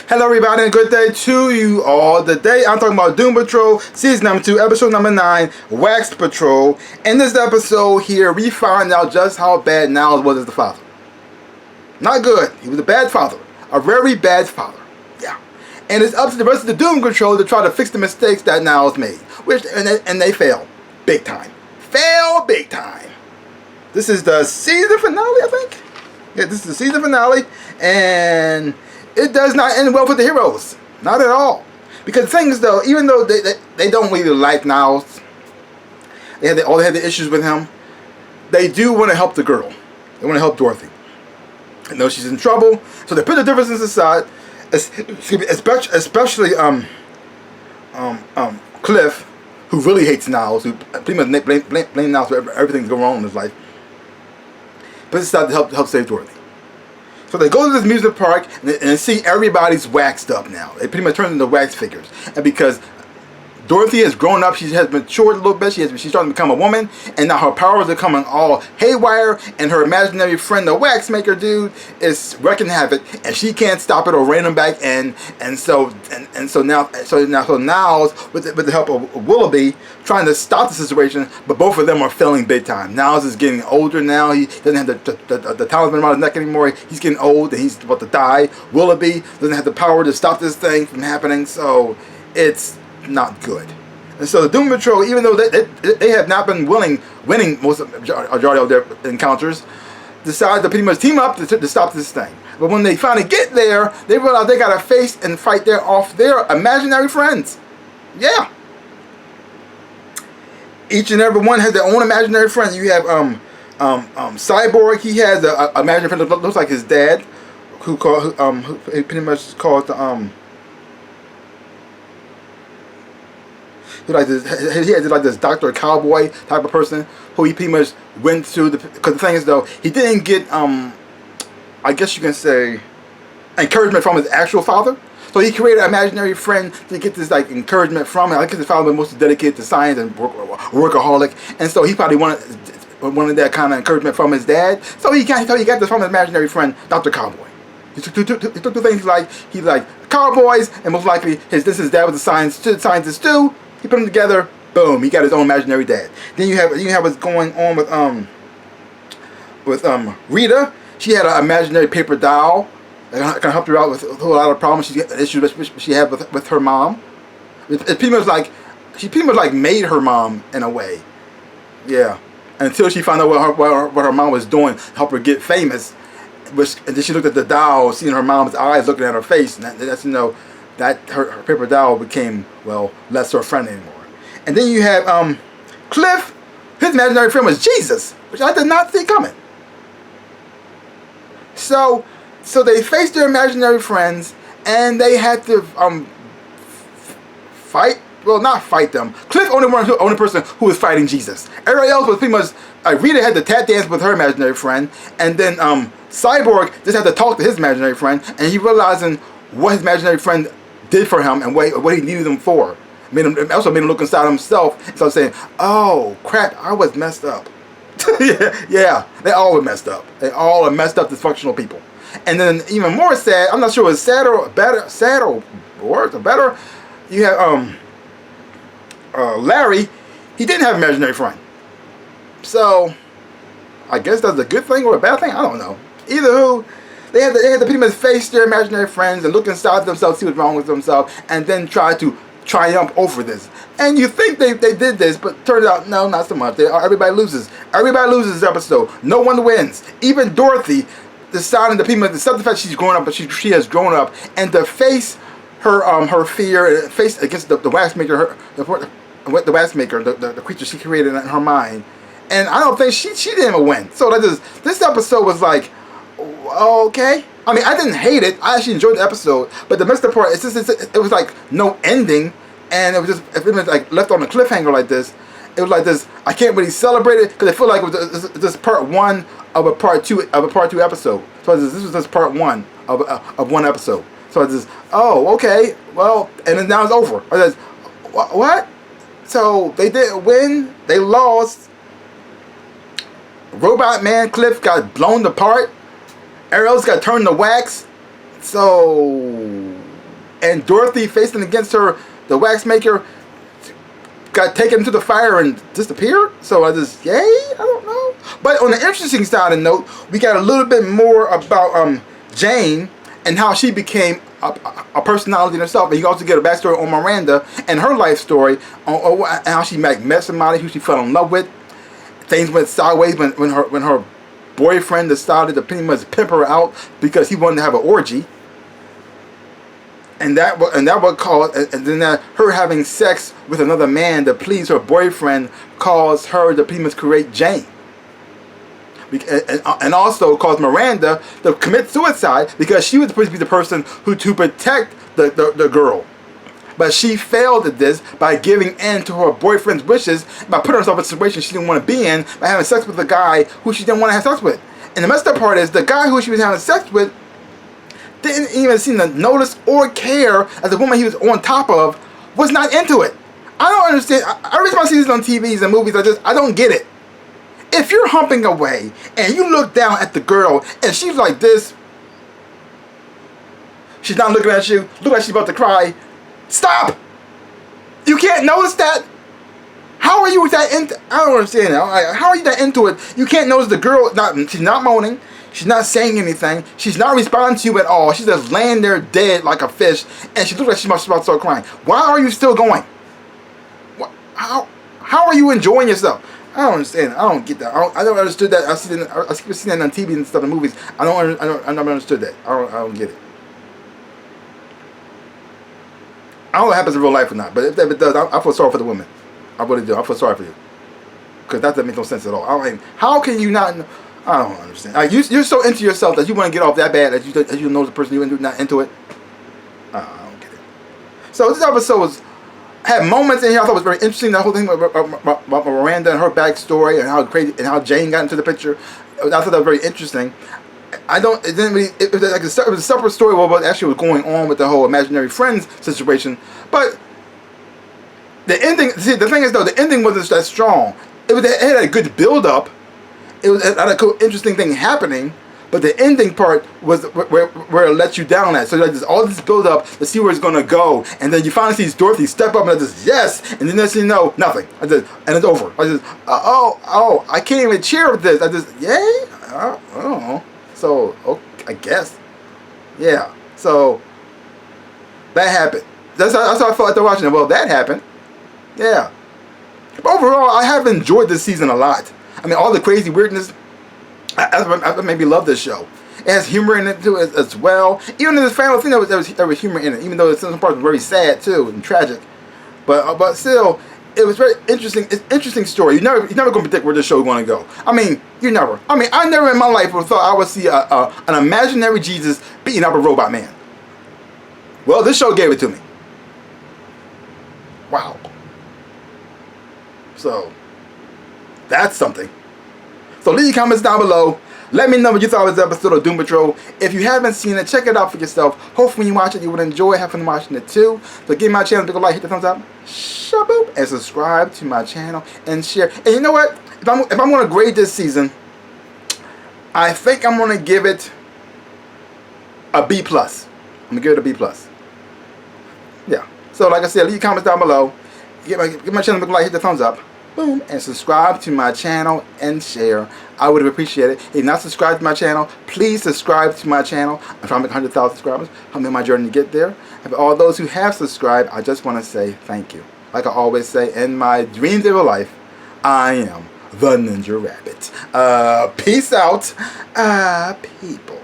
Hello everybody and good day to you all. Today I'm talking about Doom Patrol Season number 2, Episode number 9, Wax Patrol. In this episode here, we find out just how bad Niles was as the father. Not good. He was a bad father. A very bad father. Yeah. And it's up to the rest of the Doom Patrol to try to fix the mistakes that Niles made. And they fail. Big time. Fail big time. This is the season finale, I think. Yeah, this is the season finale. And it does not end well for the heroes. Not at all. Because things though, even though they don't really like Niles, they had the issues with him, they do want to help the girl. They want to help Dorothy. They know she's in trouble, so they put the differences aside, especially Cliff, who really hates Niles, who pretty much blame Niles for everything that's going wrong in his life. But it's to help save Dorothy. So they go to this music park and see everybody's waxed up now. They pretty much turn into wax figures. And because Dorothy has grown up, she has matured a little bit, she's starting to become a woman, and now her powers are coming all haywire, and her imaginary friend, the wax maker dude, is wreaking havoc, and she can't stop it or rein him back in, so now Niles, with the help of Willoughby, trying to stop the situation, but both of them are failing big time. Niles is getting older now, he doesn't have the talisman around his neck anymore, he's getting old, and he's about to die. Willoughby doesn't have the power to stop this thing from happening, so it's not good. And so the Doom Patrol, even though they have not been winning most of the majority of their encounters, decide to pretty much team up to stop this thing. But when they finally get there, they realize they gotta face and fight off their imaginary friends. Yeah. Each and every one has their own imaginary friend. You have Cyborg. He has an imaginary friend that looks like his dad, who pretty much calls the he had like this Dr. Cowboy type of person who he pretty much went through because the thing is though, he didn't get I guess you can say encouragement from his actual father. So he created an imaginary friend to get this like encouragement from him. I guess his father was mostly dedicated to science and workaholic, and so he probably wanted that kind of encouragement from his dad. So he got this from his imaginary friend, Dr. Cowboy. He took two things he like cowboys, and most likely his dad was a scientist too. He put them together, boom, he got his own imaginary dad. Then you have what's going on with Rita. She had an imaginary paper doll that can help her out with a whole lot of problems she had with her mom. It's pretty much like she pretty much made her mom in a way. Yeah. Until she found out what her mom was doing, help her get famous. And then she looked at the doll, seeing her mom's eyes looking at her face, and that's that her paper doll became, well, less her friend anymore. And then you have Cliff. His imaginary friend was Jesus, which I did not see coming. So they faced their imaginary friends, and they had to fight. Well, not fight them. Cliff only person who was fighting Jesus. Everybody else was pretty much Rita had to tap dance with her imaginary friend, and then Cyborg just had to talk to his imaginary friend, and he realizing what his imaginary friend did for him and what he needed him for. Also made him look inside himself and start saying, "Oh crap, I was messed up." yeah, they all were messed up. They all are messed up, dysfunctional people. And then even more sad, I'm not sure it was sad or worse or better. You have Larry. He didn't have an imaginary friend. So I guess that's a good thing or a bad thing. I don't know. Either who. They had to pretty much face their imaginary friends and look inside themselves, see what's wrong with themselves, and then try to triumph over this. And you think they did this, but turns out, no, not so much. Everybody loses. Everybody loses this episode. No one wins. Even Dorothy deciding to pretty much accept the fact she's grown up, but she has grown up, and to face her fear, and face against the wax maker, the wax maker, the creature she created in her mind. And I don't think she didn't even win. So this episode was like, okay. I mean, I didn't hate it. I actually enjoyed the episode, but the messed up part, it was like no ending, and it was like left on a cliffhanger like this. It was like this. I can't really celebrate it because I feel like it was this part one of a part two episode. So this was just part one of one episode. So it's just, oh, okay, well, and then now it's over. I just, what? So they didn't win. They lost. Robot Man Cliff got blown apart. Everybody else got turned to wax. So and Dorothy facing against her, the wax maker, got taken into the fire and disappeared. So I just, yay, I don't know. But on the interesting side of the note, we got a little bit more about Jane and how she became a personality in herself. And you also get a backstory on Miranda and her life story, on how she met somebody who she fell in love with. Things went sideways when her boyfriend decided to pretty much pimp her out because he wanted to have an orgy. And that would cause, and then her having sex with another man to please her boyfriend caused her to pretty much create Jane. And also caused Miranda to commit suicide because she was supposed to be the person to protect the girl. But she failed at this by giving in to her boyfriend's wishes, by putting herself in a situation she didn't want to be in, by having sex with a guy who she didn't want to have sex with. And the messed up part is the guy who she was having sex with didn't even seem to notice or care as the woman he was on top of was not into it. I don't understand. Every time I see this on TVs and movies, I don't get it. If you're humping away and you look down at the girl and she's like this, she's not looking at you, look like she's about to cry, stop! You can't notice that? How are you that into? I don't understand that. How are you that into it? You can't notice the girl, she's not moaning. She's not saying anything. She's not responding to you at all. She's just laying there dead like a fish. And she looks like she's about to start crying. Why are you still going? How are you enjoying yourself? I don't understand. I don't get that. I don't understood that. I keep seeing that on TV and stuff in movies. I never understood that. I don't get it. I don't know if it happens in real life or not. But if it does, I feel sorry for the women. I really do. I feel sorry for you. Because that doesn't make no sense at all. How can you not... I don't understand. You're so into yourself that you want to get off that bad that you know the person you're not into it. I don't get it. So this episode had moments in here I thought was very interesting. The whole thing about Miranda and her backstory and how crazy and how Jane got into the picture. I thought that was very interesting. It was a separate story about what actually was going on with the whole imaginary friends situation. But the ending. See, the thing is though, the ending wasn't that strong. It had a good build up. It was a cool, interesting thing happening, but the ending part was where it let you down at. So there's all this build up to see where it's gonna go, and then you finally see Dorothy step up and I just yes, and then next thing you know, nothing. And it's over. I just I can't even cheer with this. I just yay. I don't know. So okay, I guess yeah. So that happened. That's how I felt after watching it. Well, that happened. Yeah. But overall, I have enjoyed this season a lot. I mean, all the crazy weirdness, I maybe love this show. It has humor in it too as well. Even in the final thing, there was humor in it. Even though some parts were very sad too and tragic, but still, it was very interesting. It's an interesting story. You're never gonna predict where this show is gonna go. I mean, I never in my life would have thought I would see an imaginary Jesus beating up a robot man. Well, this show gave it to me. Wow. So. That's something. So leave your comments down below. Let me know what you thought of this episode of Doom Patrol. If you haven't seen it, check it out for yourself. Hopefully when you watch it, you will enjoy having watching it too. So give my channel a big like, hit the thumbs up, shaboop, and subscribe to my channel and share. And you know what? If I'm going to grade this season, I think I'm going to give it a B+. I'm going to give it a B+. Yeah. So like I said, leave your comments down below. Give my channel a big like, hit the thumbs up. Boom, and subscribe to my channel and share. I would appreciate it. If you're not subscribed to my channel, please subscribe to my channel. I'm trying to make 100,000 subscribers. I'm in my journey to get there. And for all those who have subscribed, I just want to say thank you. Like I always say, in my dreams of a life, I am the Ninja Rabbit. Peace out, people.